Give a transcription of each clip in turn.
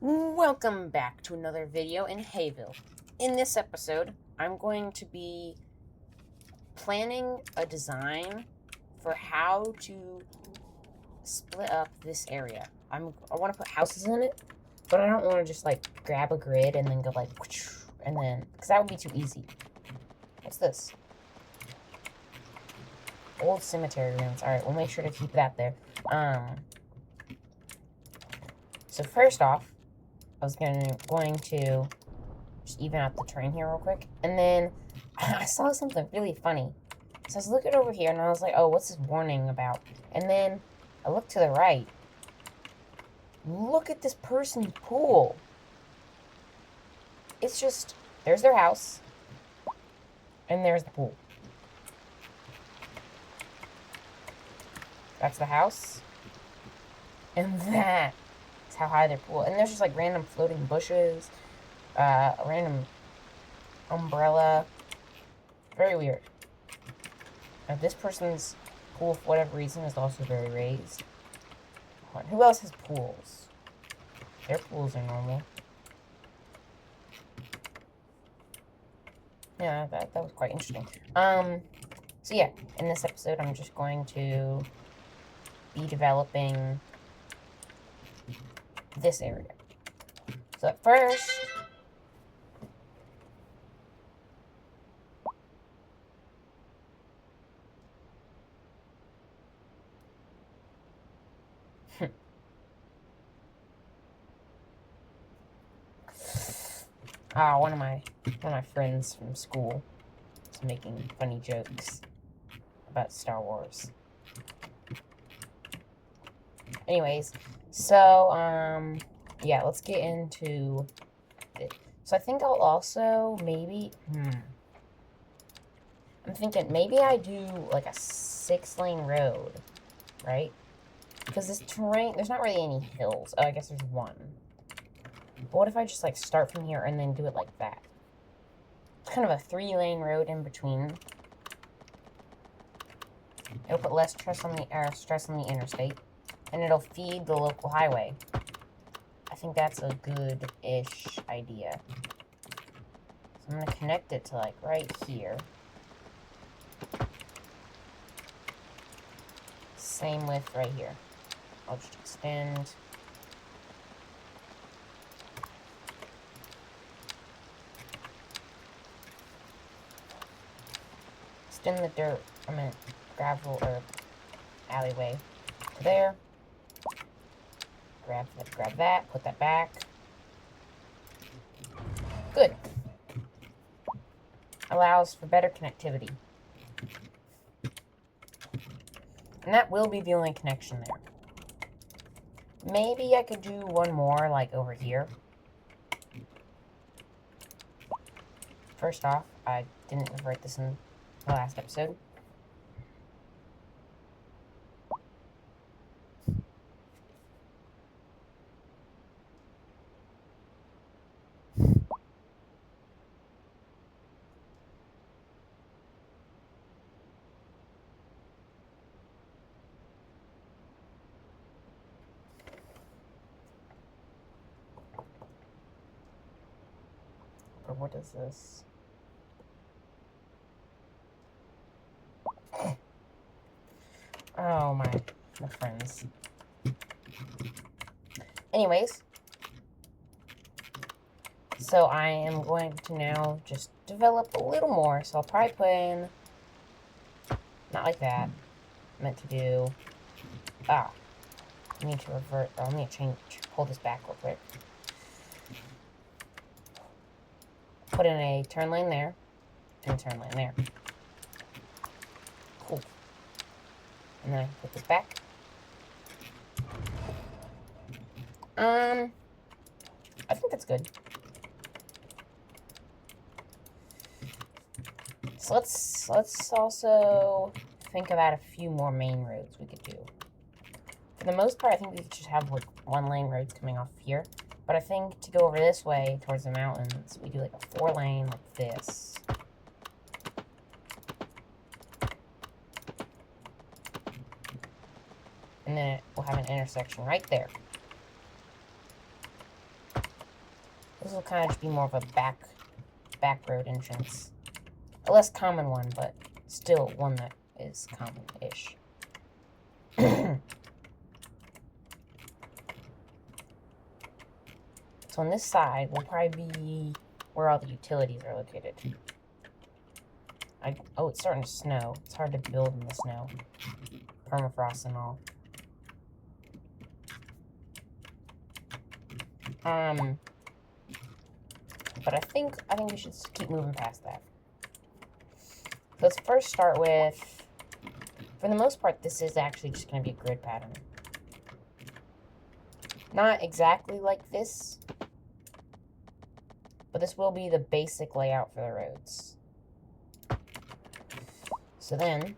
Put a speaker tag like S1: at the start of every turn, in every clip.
S1: Welcome back to another video in Hayville. In this episode, I'm going to be planning a design for how to split up this area. I want to put houses in it, but I don't want to just like grab a grid and then go like, and then, because that would be too easy. What's this? Old cemetery ruins. Alright, we'll make sure to keep that there. So first off, I was going to just even out the terrain here real quick. And then I saw something really funny. So I was looking over here and I was like, oh, what's this warning about? And then I looked to the right. Look at this person's pool. It's just, there's their house. And there's the pool. That's the house. And that is how high their pool. And there's just like random floating bushes. A random umbrella. Very weird. Now, this person's pool, for whatever reason, is also very raised. Who else has pools? Their pools are normal. Yeah, that was quite interesting. So yeah, in this episode, I'm just going to be developing this area. So at first, one of my friends from school is making funny jokes about Star Wars. Anyways, so yeah, let's get into it. So I think I'll also maybe I'm thinking maybe I do like a 6-lane road, right? Because this terrain, there's not really any hills. Oh, I guess there's one. But what if I just like start from here and then do it like that? It's kind of a 3-lane road in between. It'll put less stress on the interstate, and it'll feed the local highway. I think that's a good-ish idea. So I'm gonna connect it to like right here. Same with right here. I'll just extend. Extend the dirt, gravel or alleyway to there. Grab that, put that back. Good. Allows for better connectivity. And that will be the only connection there. Maybe I could do one more, like, over here. First off, I didn't write this in the last episode. Or what is this? Oh, my friends. Anyways. So I am going to now just develop a little more. So I'll probably put in, not like that. I meant to do, I need to revert, or I need to pull this back real quick. Put in a turn lane there, and a turn lane there. Cool. And then I can put this back. I think that's good. So let's also think about a few more main roads we could do. For the most part, I think we could just have like 1-lane roads coming off here. But I think to go over this way towards the mountains, we do like a 4-lane like this. And then we'll have an intersection right there. This will kind of just be more of a back road entrance. A less common one, but still one that is common-ish. So on this side will probably be where all the utilities are located. Oh, it's starting to snow. It's hard to build in the snow. Permafrost and all. But I think we should keep moving past that. Let's first start with, for the most part, this is actually just going to be a grid pattern. Not exactly like this, but this will be the basic layout for the roads. So then,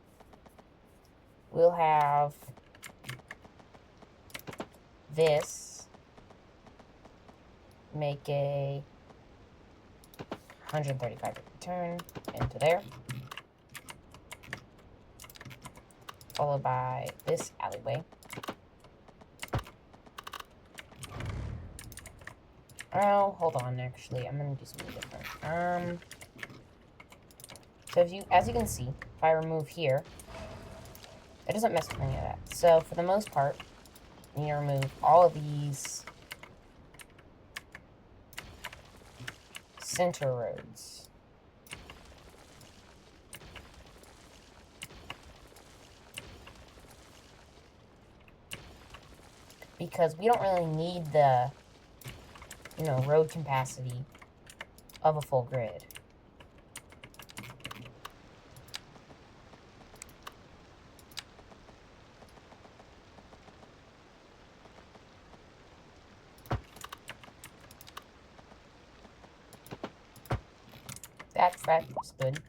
S1: we'll have this make a 135 turn into there, followed by this alleyway. Oh, hold on, actually, I'm gonna do something different. So as you can see, if I remove here, it doesn't mess with any of that. So for the most part, we need to remove all of these center roads. Because we don't really need the, road capacity of a full grid. That's good.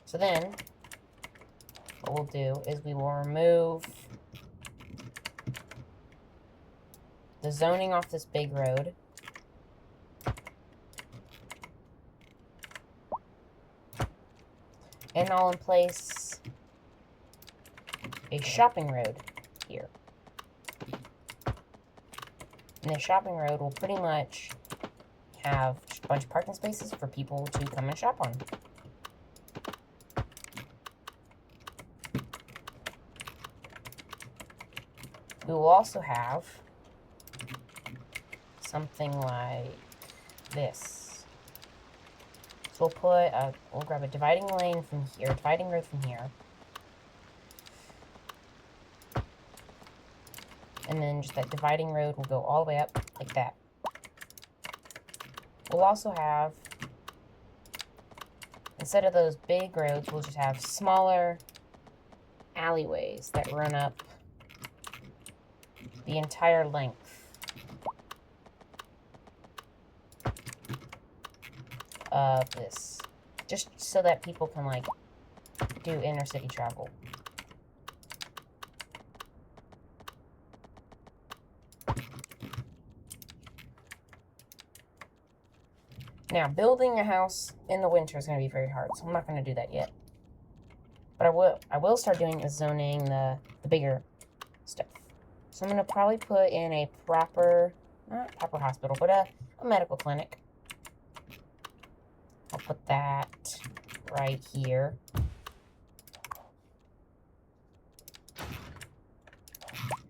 S1: So then, what we'll do is we will remove the zoning off this big road. And I'll in place a shopping road here. And the shopping road will pretty much have just a bunch of parking spaces for people to come and shop on. We will also have something like this. So we'll grab a dividing lane from here, dividing road from here. And then just that dividing road will go all the way up like that. We'll also have, instead of those big roads, we'll just have smaller alleyways that run up the entire length of this. Just so that people can, do inner city travel. Now, building a house in the winter is going to be very hard, so I'm not going to do that yet. But I will start doing is zoning the bigger stuff. So I'm going to probably put in a not proper hospital, but a medical clinic. I'll put that right here.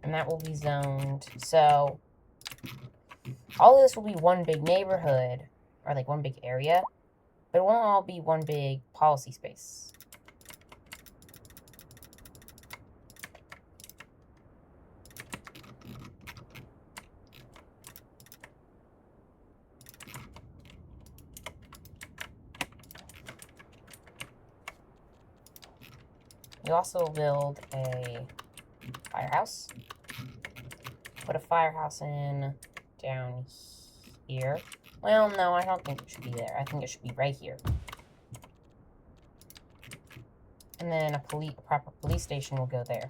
S1: And that will be zoned. So, all of this will be one big neighborhood, or one big area, but it won't all be one big policy space. You also build a firehouse. Put a firehouse in down here. Well, no, I don't think it should be there. I think it should be right here. And then a proper police station will go there.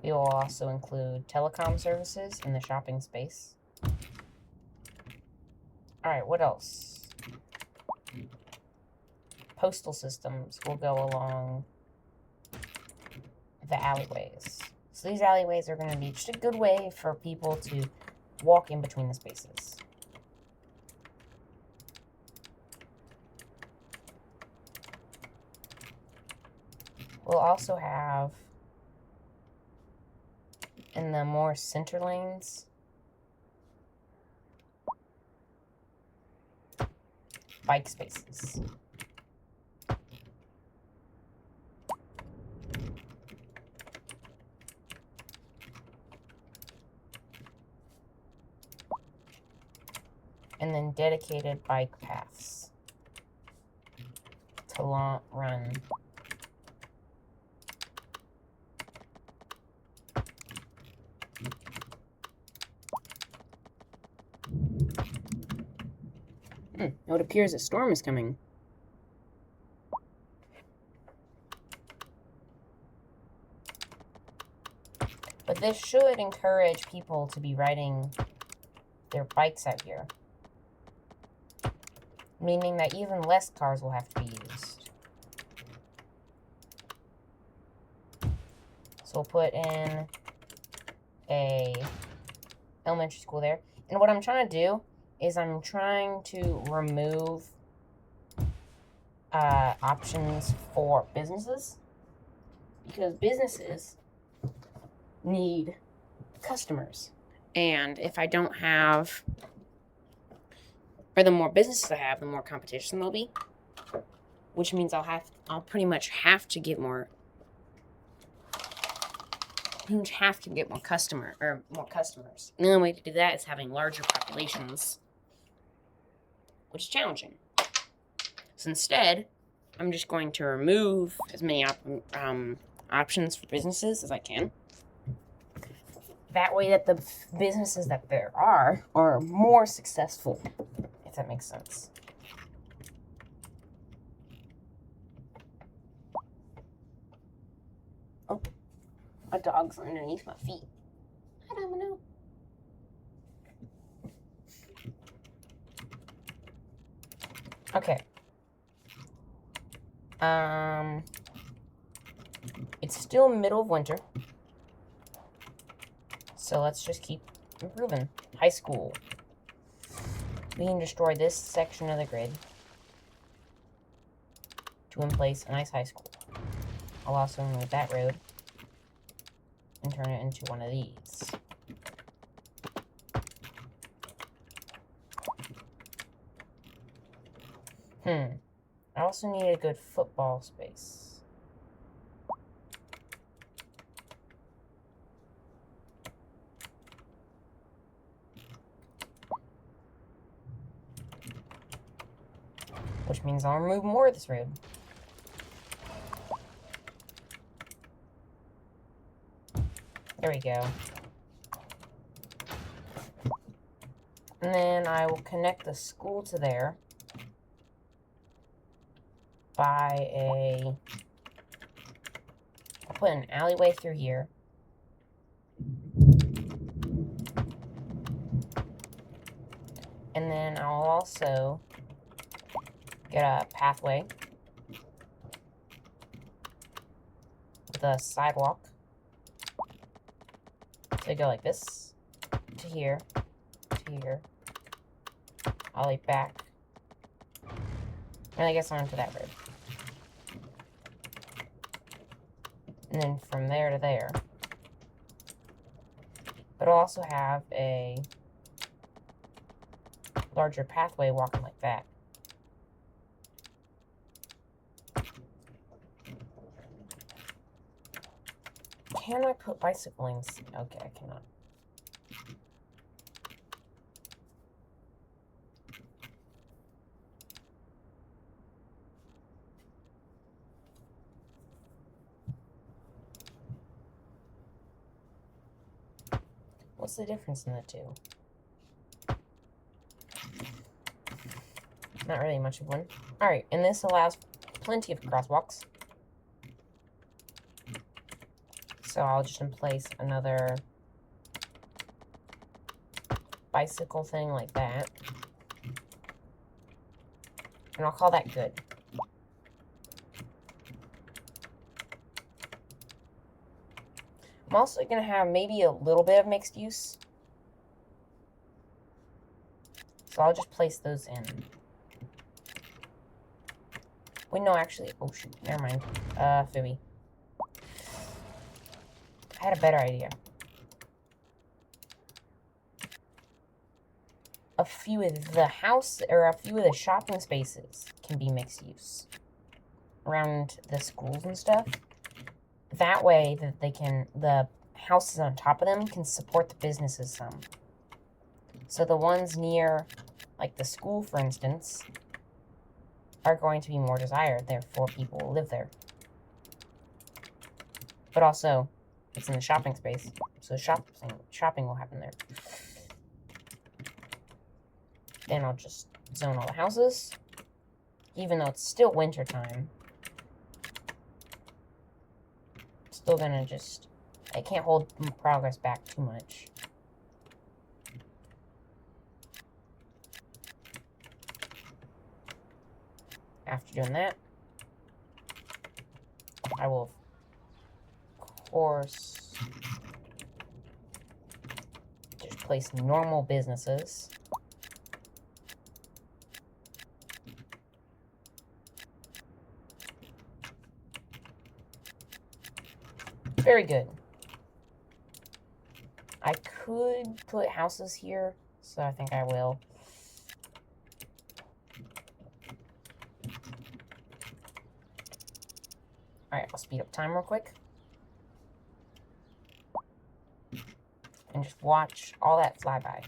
S1: We will also include telecom services in the shopping space. Alright, what else? Postal systems will go along the alleyways. So these alleyways are going to be just a good way for people to walk in between the spaces. We'll also have, in the more center lanes, bike spaces. And then dedicated bike paths to run. It appears a storm is coming. But this should encourage people to be riding their bikes out here. Meaning that even less cars will have to be used. So we'll put in a elementary school there. And what I'm trying to do is I'm trying to remove options for businesses. Because businesses need customers. And if I don't have, or the more businesses I have, the more competition there'll be. Which means I'll pretty much have to get more customers. And the only way to do that is having larger populations, which is challenging. So instead, I'm just going to remove as many options for businesses as I can. That way that the businesses that there are more successful, if that makes sense. Oh, a dog's underneath my feet. I don't know. Okay. It's still middle of winter. So let's just keep improving. High school. We can destroy this section of the grid to emplace a nice high school. I'll also remove that road and turn it into one of these. I also need a good football space. Which means I'll remove more of this road. There we go. And then I will connect the school to there by I'll put an alleyway through here. And then I'll also get a pathway with a sidewalk. So they go like this, to here, to here, all the way back, and I guess onto that road. And then from there to there. But I'll also have a larger pathway walking like that. Can I put bicycle lanes? Okay, I cannot. What's the difference in the two? Not really much of one. Alright, and this allows plenty of crosswalks. So I'll just place another bicycle thing like that. And I'll call that good. I'm also going to have maybe a little bit of mixed use. So I'll just place those in. Wait, no, actually. Oh, shoot. Never mind. Phooey. I had a better idea. A few of the shopping spaces can be mixed use around the schools and stuff. That way that the houses on top of them can support the businesses some. So the ones near, like the school, for instance, are going to be more desired. Therefore, people will live there. But also, it's in the shopping space, so shopping will happen there. Then I'll just zone all the houses, even though it's still winter time. Still gonna just, I can't hold progress back too much. After doing that, I will, of course, just place normal businesses. Very good. I could put houses here, so I think I will. Alright, I'll speed up time real quick. And just watch all that fly by.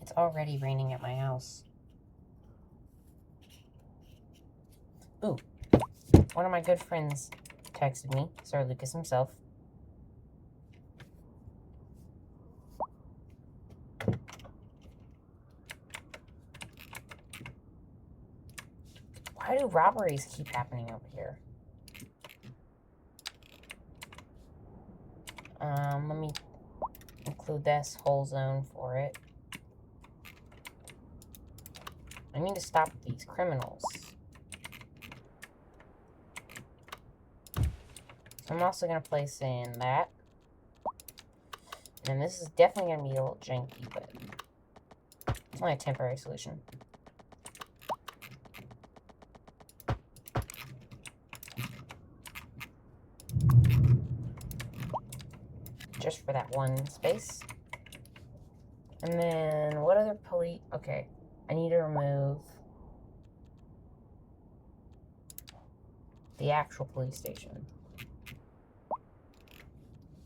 S1: It's already raining at my house. Ooh. One of my good friends texted me, Sir Lucas himself. Why do robberies keep happening over here? Let me include this whole zone for it. I need to stop these criminals. So I'm also going to place in that. And this is definitely going to be a little janky, but it's only a temporary solution. Just for that one space. And then, what other police? Okay, I need to remove the actual police station.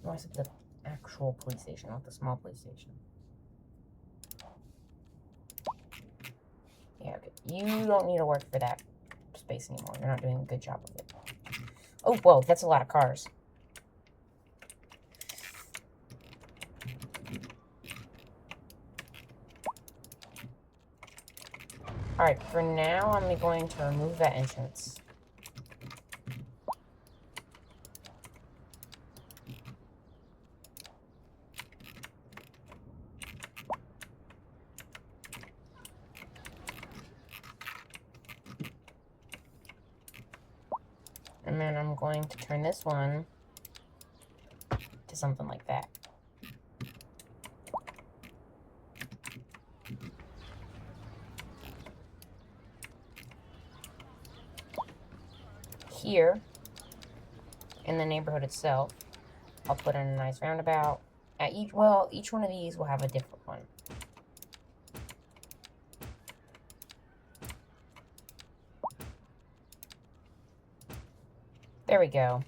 S1: No, I said the actual police station, not the small police station. Yeah, okay. You don't need to work for that space anymore. You're not doing a good job of it. Oh, whoa, that's a lot of cars. Alright, for now, I'm going to remove that entrance. And then I'm going to turn this one to something like that. Here, in the neighborhood itself, I'll put in a nice roundabout. At each one of these will have a different one. There we go.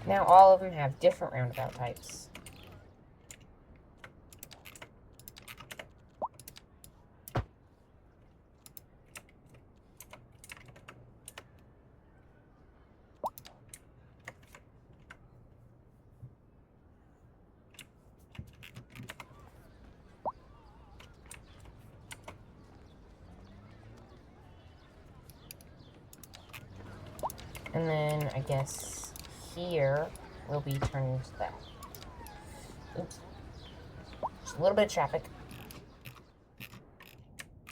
S1: Now all of them have different roundabout types. And then I guess here will be turned into that. Oops. Just a little bit of traffic.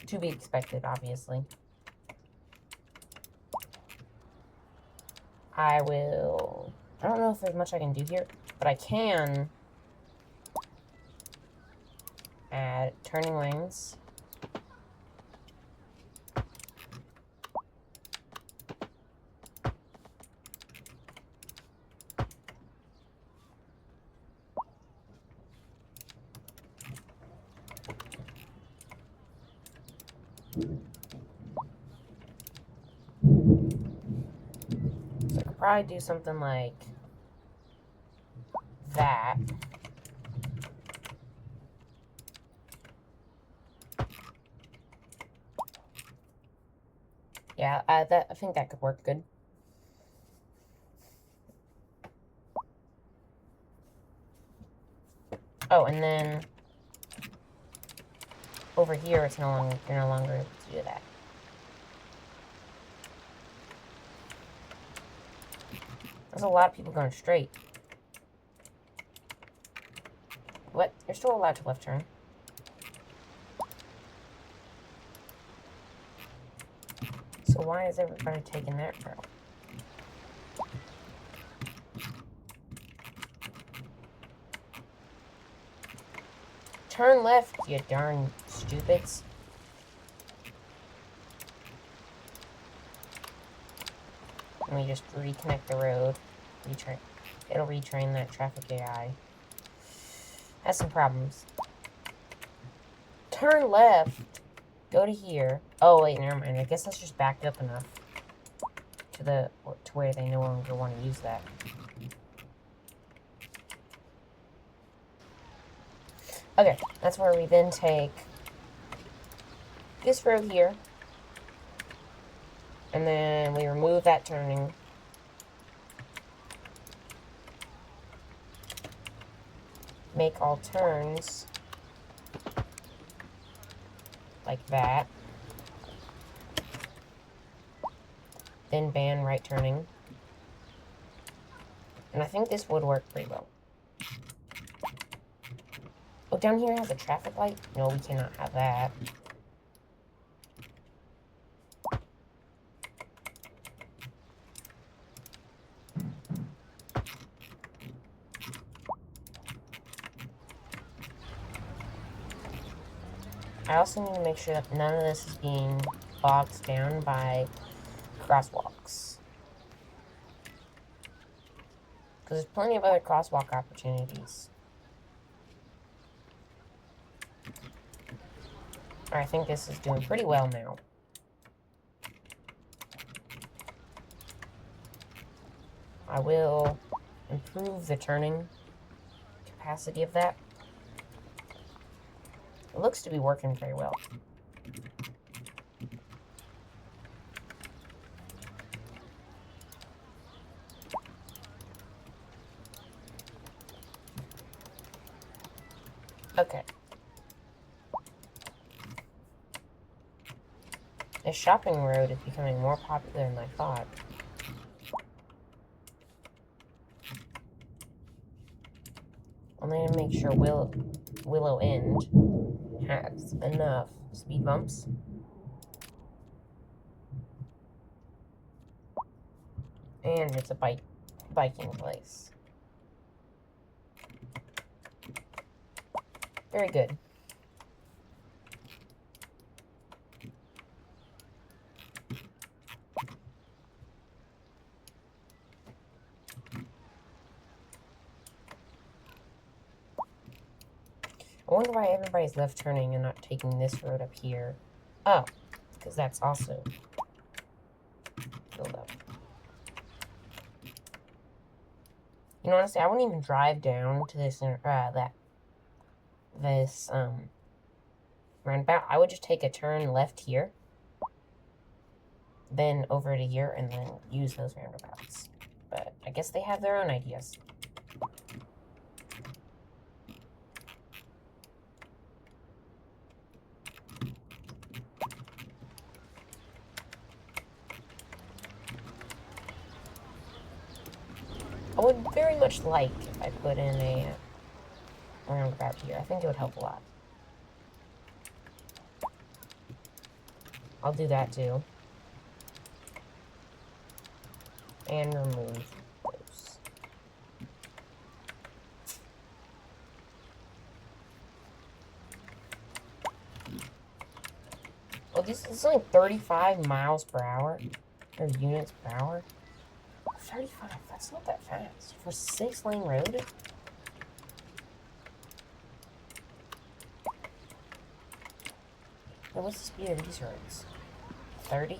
S1: To be expected, obviously. I don't know if there's much I can do here, but I can add turning lanes. So I could probably do something like that. Yeah, I think that could work good. Oh, and then over here, you're no longer able to do that. There's a lot of people going straight. What? You're still allowed to left turn. So why is everybody taking that route? Turn left, you darn stupids. Let me just reconnect the road. It'll retrain that traffic AI. Has some problems. Turn left. Go to here. Oh wait, never mind. I guess that's just backed up enough to where they no longer want to use that. Okay, that's where we then take this road here, and then we remove that turning. Make all turns like that. Then ban right turning. And I think this would work pretty well. Oh, down here has a traffic light? No, we cannot have that. I also need to make sure that none of this is being bogged down by crosswalks. Because there's plenty of other crosswalk opportunities. I think this is doing pretty well now. I will improve the turning capacity of that. It looks to be working very well. Okay. This shopping road is becoming more popular than I thought. I'm going to make sure Willow End has enough speed bumps. And it's a biking place. Very good. I wonder why everybody's left turning and not taking this road up here. Oh, because that's also filled up. You know, honestly, I wouldn't even drive down to this roundabout. I would just take a turn left here, then over to here, and then use those roundabouts. But I guess they have their own ideas. would very much like if I put in a roundabout here. I think it would help a lot. I'll do that too. And remove those. Oh, this is only 35 miles per hour. Or units per hour. 35, that's not that fast. For a 6-lane road? And what's the speed of these roads? 30?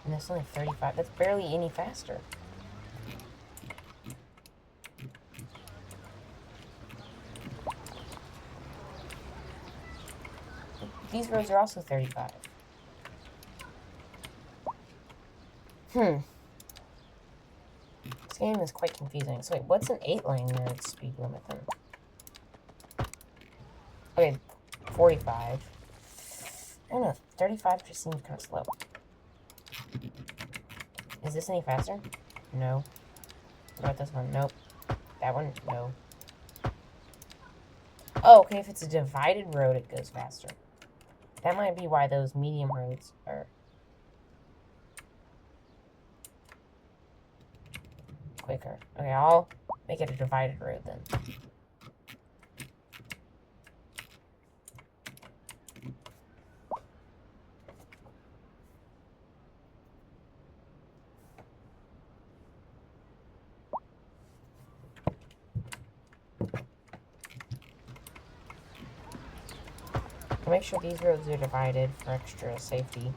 S1: And that's only 35. That's barely any faster. These roads are also 35. This game is quite confusing. So wait, what's an 8-lane road speed limit then? Okay, 45. I don't know, 35 just seems kind of slow. Is this any faster? No. What about this one? Nope. That one? No. Oh, okay, if it's a divided road, it goes faster. That might be why those medium roads are quicker. Okay, I'll make it a divided road then. I'll make sure these roads are divided for extra safety.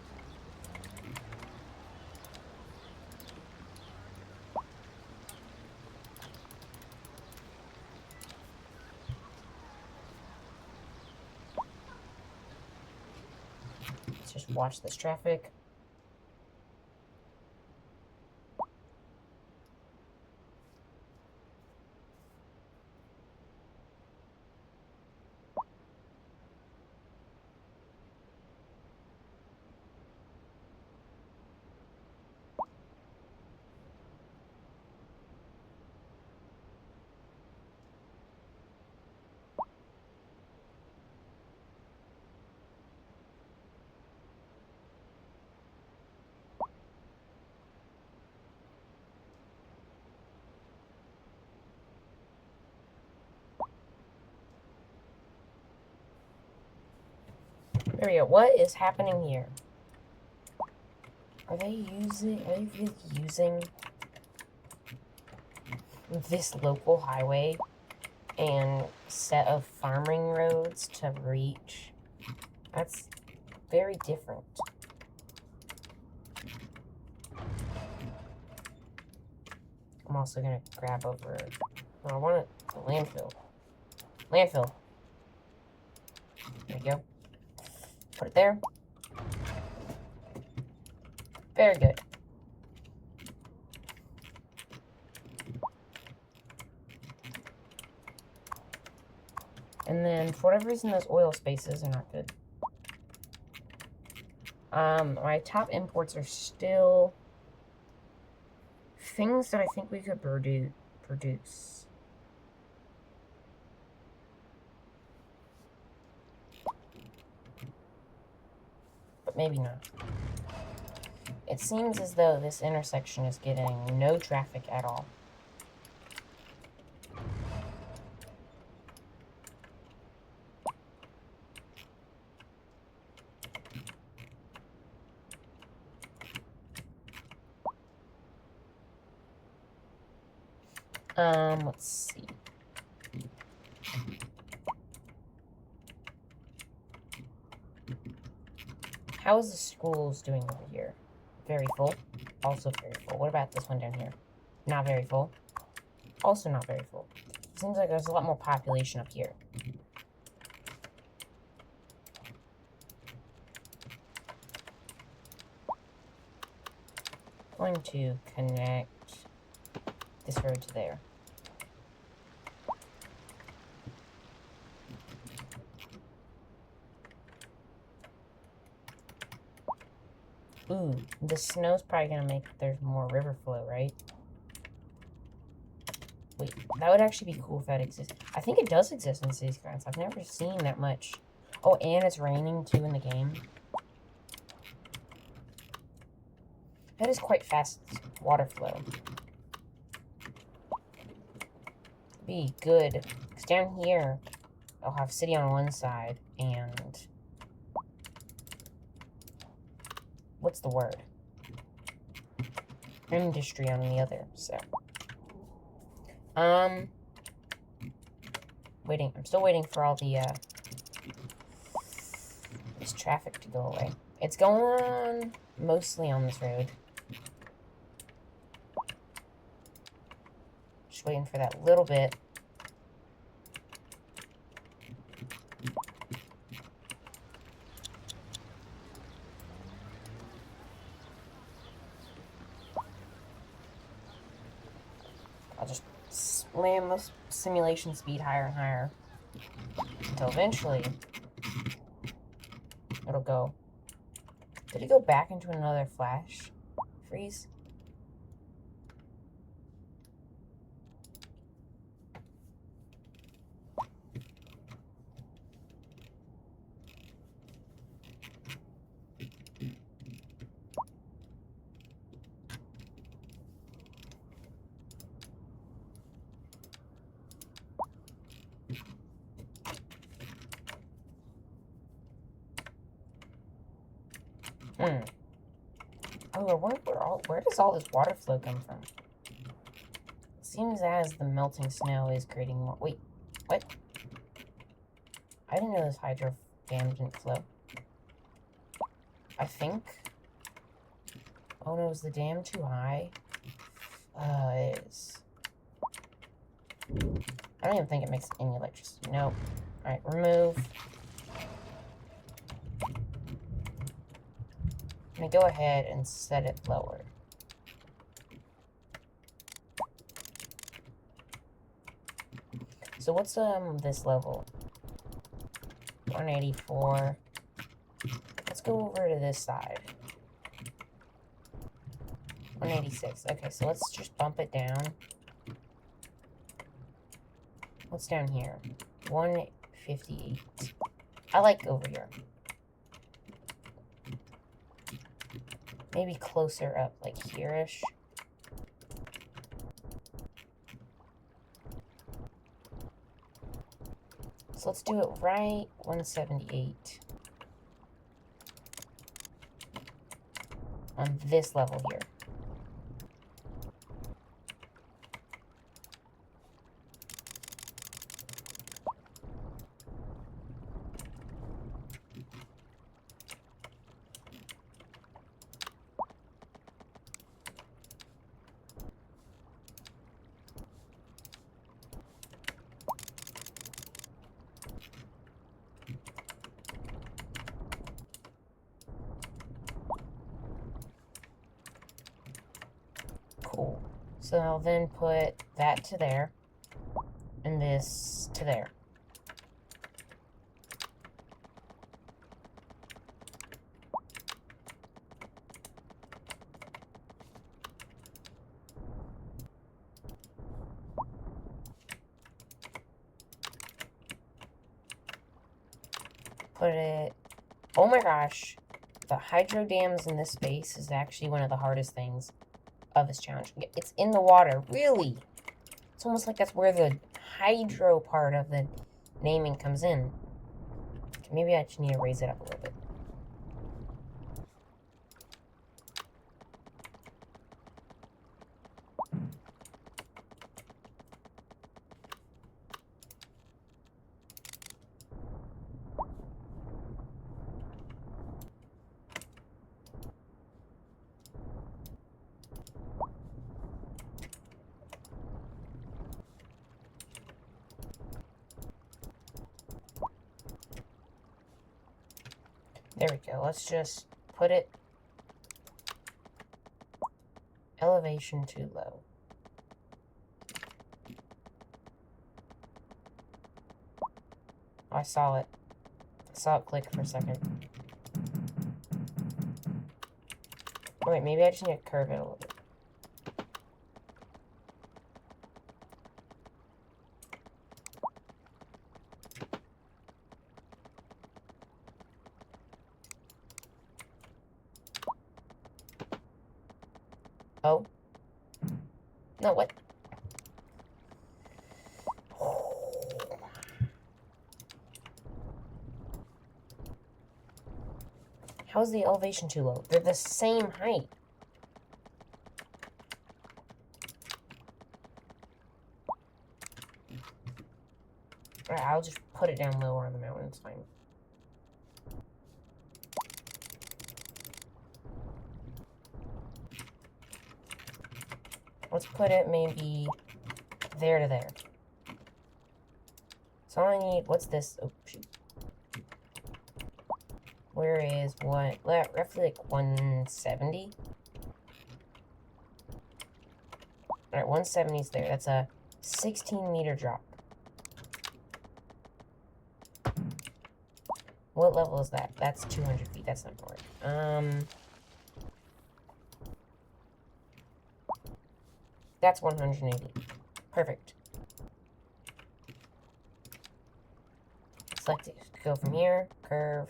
S1: Let's just watch this traffic. There we go. What is happening here? Are they really using this local highway and set of farming roads to reach? That's very different. I'm also gonna grab over. Oh, I want a landfill. Landfill. There we go. Put it there. Very good. And then, for whatever reason, those oil spaces are not good. My top imports are still things that I think we could produce. But maybe not. It seems as though this intersection is getting no traffic at all. Let's see. How is the schools doing over here? Very full. Also very full. What about this one down here? Not very full. Also not very full. Seems like there's a lot more population up here. Going to connect this road to there. Ooh, the snow's probably gonna make there's more river flow, right? Wait, that would actually be cool if that exists. I think it does exist in City Skylines. I've never seen that much. Oh, and it's raining too in the game. That is quite fast water flow. Be good. Because down here, I'll have city on one side and... what's the word? Industry on the other, so... waiting. I'm still waiting for all the, this traffic to go away. It's going mostly on this road. Just waiting for that little bit. I'll just slam the simulation speed higher and higher until eventually it'll go. Did it go back into another flash freeze? Oh, I wonder where does all this water flow come from? It seems as the melting snow is creating more... Wait, what? I didn't know this hydro dam didn't flow. I think... Oh no, is the dam too high? It is. I don't even think it makes any electricity. Nope. Alright, remove. I'm gonna go ahead and set it lower. So what's this level? 184. Let's go over to this side. 186. Okay, so let's just bump it down. What's down here? 158. I like over here. Maybe closer up, like here-ish. So let's do it right 178. On this level here. Cool. So I'll then put that to there, and this to there. Put it... Oh my gosh. The hydro dams in this space is actually one of the hardest things of this challenge. It's in the water, really. It's almost like that's where the hydro part of the naming comes in. Maybe I just need to raise it up a little bit. There we go. Let's just put it elevation too low. I saw it. I saw it click for a second. Oh, wait, maybe I just need to curve it a little bit. Oh. No, what? How is the elevation too low? They're the same height. Alright, I'll just put it down lower on the mountain. It's fine. Let's put it maybe there to there. So all I need, what's this? Oh, shoot. Where is what? Roughly like 170? Alright, 170 is there. That's a 16-meter drop. What level is that? That's 200 feet. That's not gonna work. That's 180. Perfect. Select it. Go from here. Curve.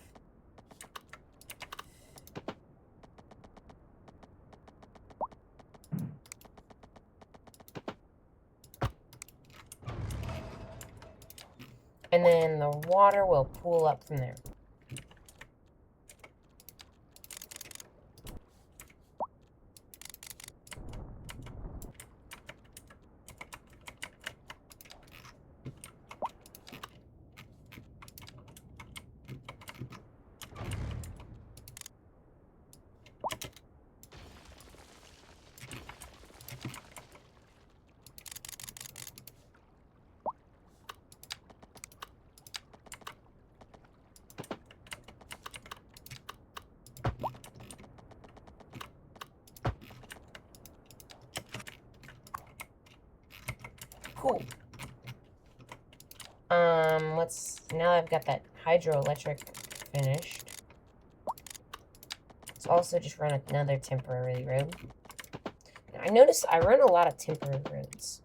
S1: And then the water will pool up from there. Cool. Now I've got that hydroelectric finished. Let's also just run another temporary road. Now, I noticed I run a lot of temporary roads.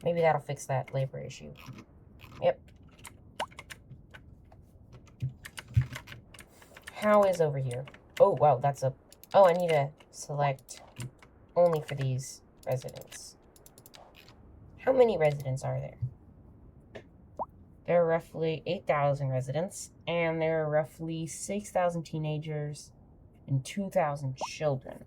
S1: Maybe that'll fix that labor issue. Yep. How is over here? Oh, wow, that's a... Oh, I need to select only for these residents. How many residents are there? There are roughly 8,000 residents, and there are roughly 6,000 teenagers and 2,000 children.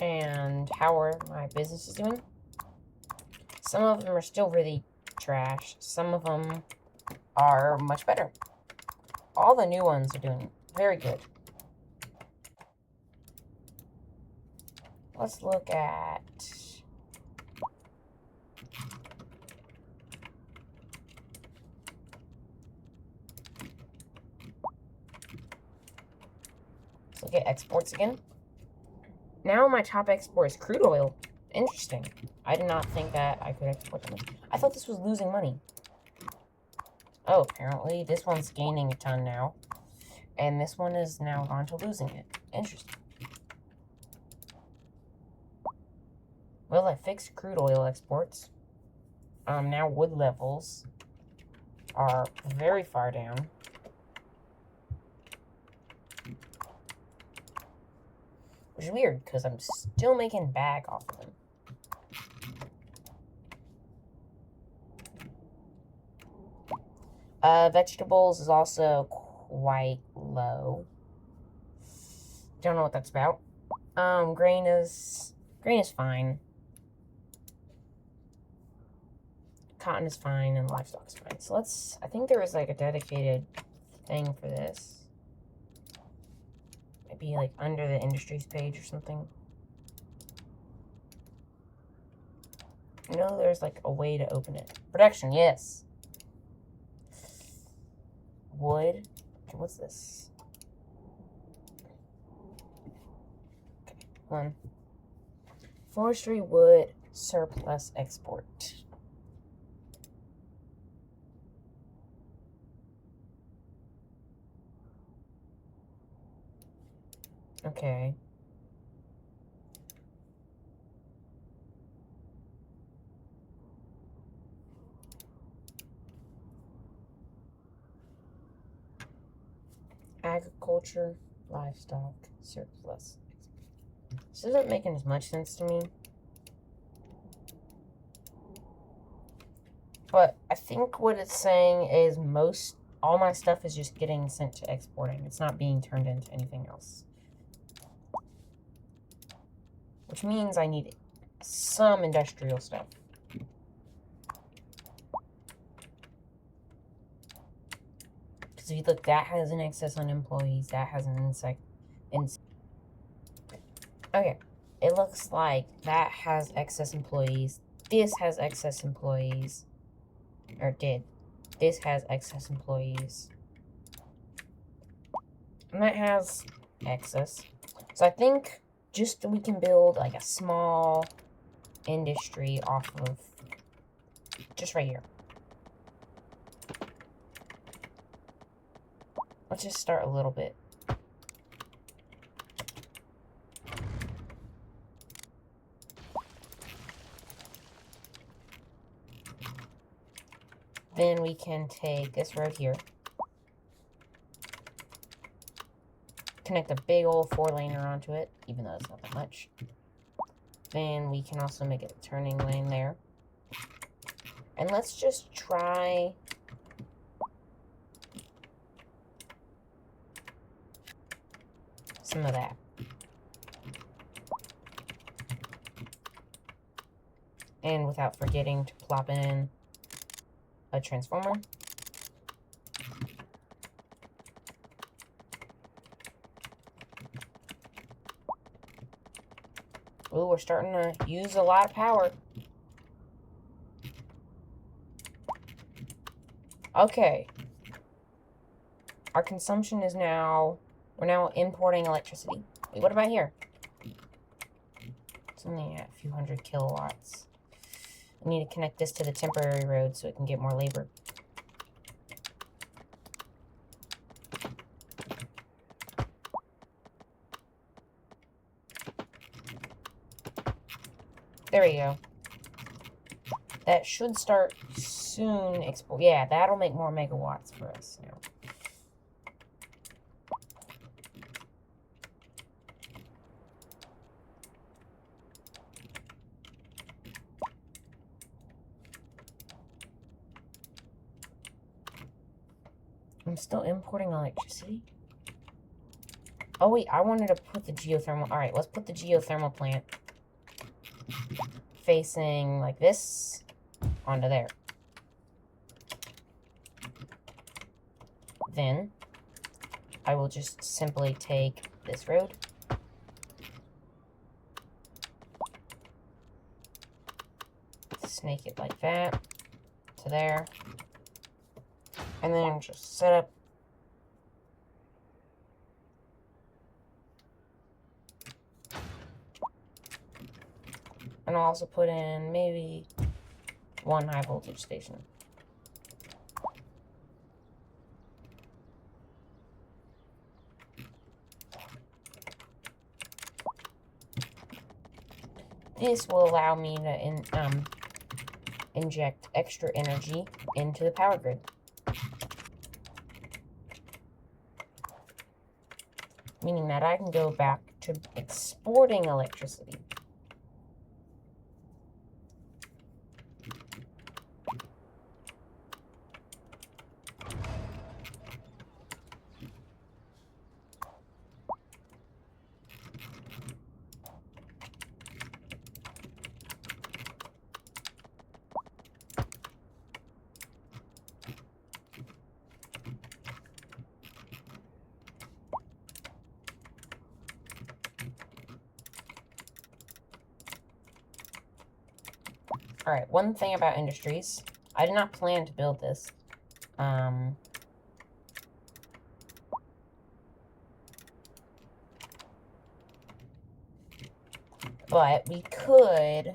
S1: And how are my businesses doing? Some of them are still really trash. Some of them are much better. All the new ones are doing very good. Let's look at... Let's look at exports again. Now my top export is crude oil. Interesting. I did not think that I could export them. I thought this was losing money. Oh, apparently this one's gaining a ton now. And this one is now gone to losing it. Interesting. Well, I fixed crude oil exports. Now wood levels are very far down. Which is weird, because I'm still making bag off of them. Vegetables is also quite low. Don't know what that's about. Grain is fine. Cotton is fine, and livestock is fine. So I think there was like a dedicated thing for this. Maybe like under the industries page or something. You know, there's like a way to open it. Production, yes. Wood. Okay, what's this? Okay, hold on. Forestry, wood, surplus export. Okay. Agriculture, livestock, surplus. This isn't making as much sense to me. But I think what it's saying is all my stuff is just getting sent to exporting. It's not being turned into anything else. Which means I need some industrial stuff. Because if you look, that has an excess on employees. That has an insect. Okay. It looks like that has excess employees. This has excess employees. Or did. This has excess employees. And that has excess. So I think just we can build like a small industry off of just right here. Let's just start a little bit. Then we can take this road here. Connect a big old 4-laner onto it, even though it's not that much. Then we can also make it a turning lane there. And let's just try some of that. And without forgetting to plop in a transformer. Ooh, we're starting to use a lot of power. Okay. Our consumption is now... We're now importing electricity. Wait, what about here? It's only at a few hundred kilowatts. I need to connect this to the temporary road so it can get more labor. There we go. That should start soon. Yeah, that'll make more megawatts for us now. I'm still importing electricity. Oh wait, I wanted to put the geothermal. Alright, let's put the geothermal plant facing like this onto there. Then I will just simply take this road. Snake it like that to there. And then just set up and I'll also put in maybe one high voltage station. This will allow me to inject extra energy into the power grid. Meaning that I can go back to exporting electricity. Alright, one thing about industries. I did not plan to build this. But we could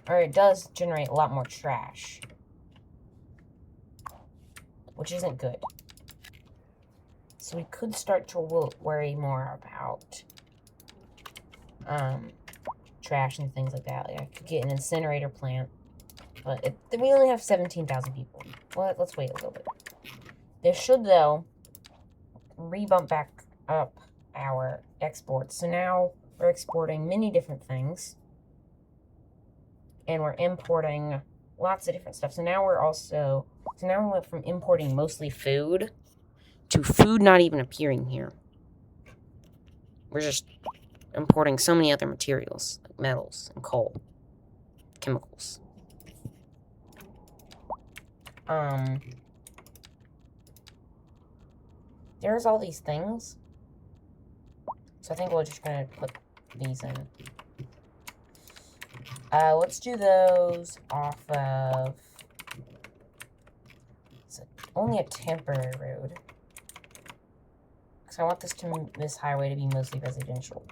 S1: Or it does generate a lot more trash. Which isn't good. So we could start to worry more about trash and things like that. Like I could get an incinerator plant. But we only have 17,000 people. Well, let's wait a little bit. This should, though, rebump back up our exports. So now we're exporting many different things. And we're importing lots of different stuff. So now we went from importing mostly food to food not even appearing here. We're just importing so many other materials, like metals and coal, chemicals. There's all these things. So I think we're just gonna put these in. Let's do those off of... It's only a temporary road. Because I want this highway to be mostly residential.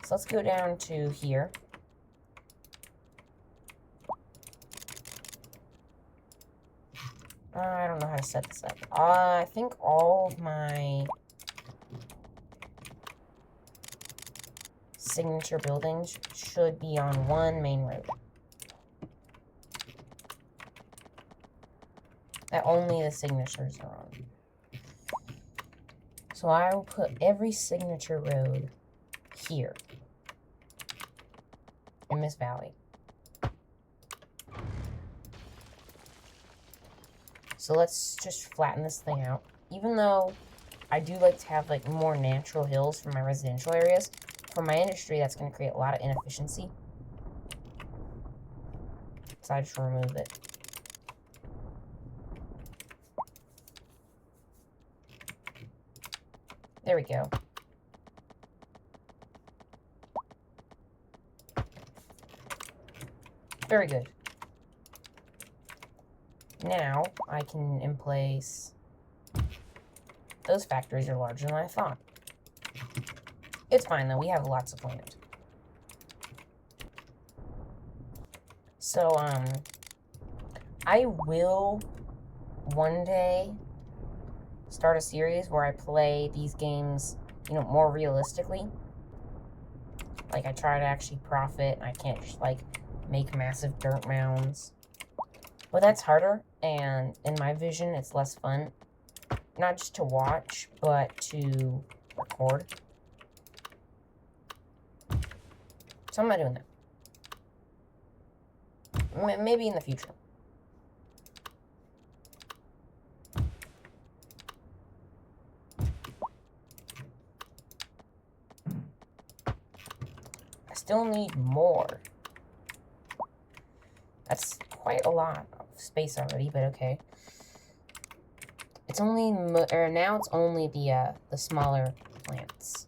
S1: So let's go down to here. I don't know how to set this up. I think all of my signature buildings should be on one main road. That only the signatures are on. So I will put every signature road here in this valley. So let's just flatten this thing out. Even though I do like to have like more natural hills for my residential areas, for my industry that's going to create a lot of inefficiency. So I just remove it. There we go. Very good. Now, I can in place... Those factories are larger than I thought. It's fine, though. We have lots of land. So, I will one day start a series where I play these games, you know, more realistically. Like, I try to actually profit, and I can't just, like, make massive dirt mounds. Well, that's harder, and in my vision, it's less fun. Not just to watch, but to record. So I'm not doing that. Maybe in the future. I still need more. That's quite a lot of space already, but okay. It's only, now it's only the smaller plants.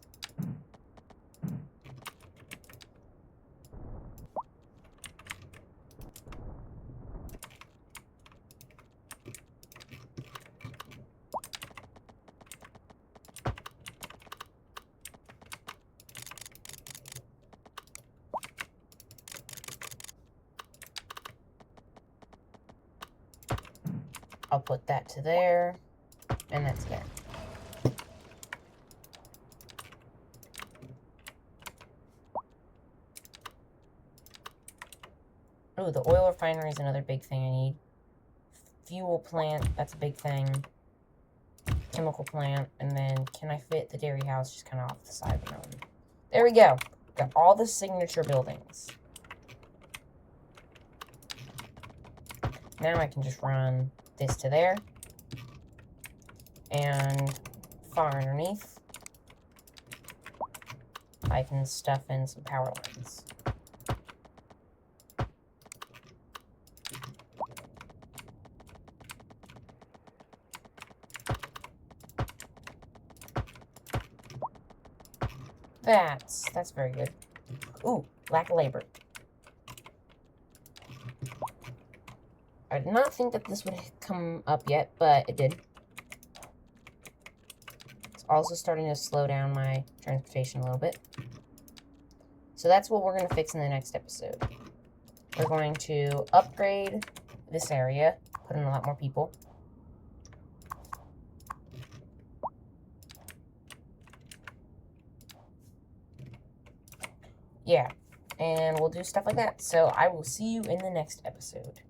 S1: I'll put that to there, and that's there. Oh, the oil refinery is another big thing I need. Fuel plant, that's a big thing. Chemical plant, and then can I fit the dairy house just kind of off the side of the mountain? There we go. Got all the signature buildings. Now I can just run this to there. And far underneath, I can stuff in some power lines. That's very good. Ooh, lack of labor. I did not think that this would come up yet, but it did. It's also starting to slow down my transportation a little bit. So that's what we're going to fix in the next episode. We're going to upgrade this area, put in a lot more people. Yeah, and we'll do stuff like that. So I will see you in the next episode.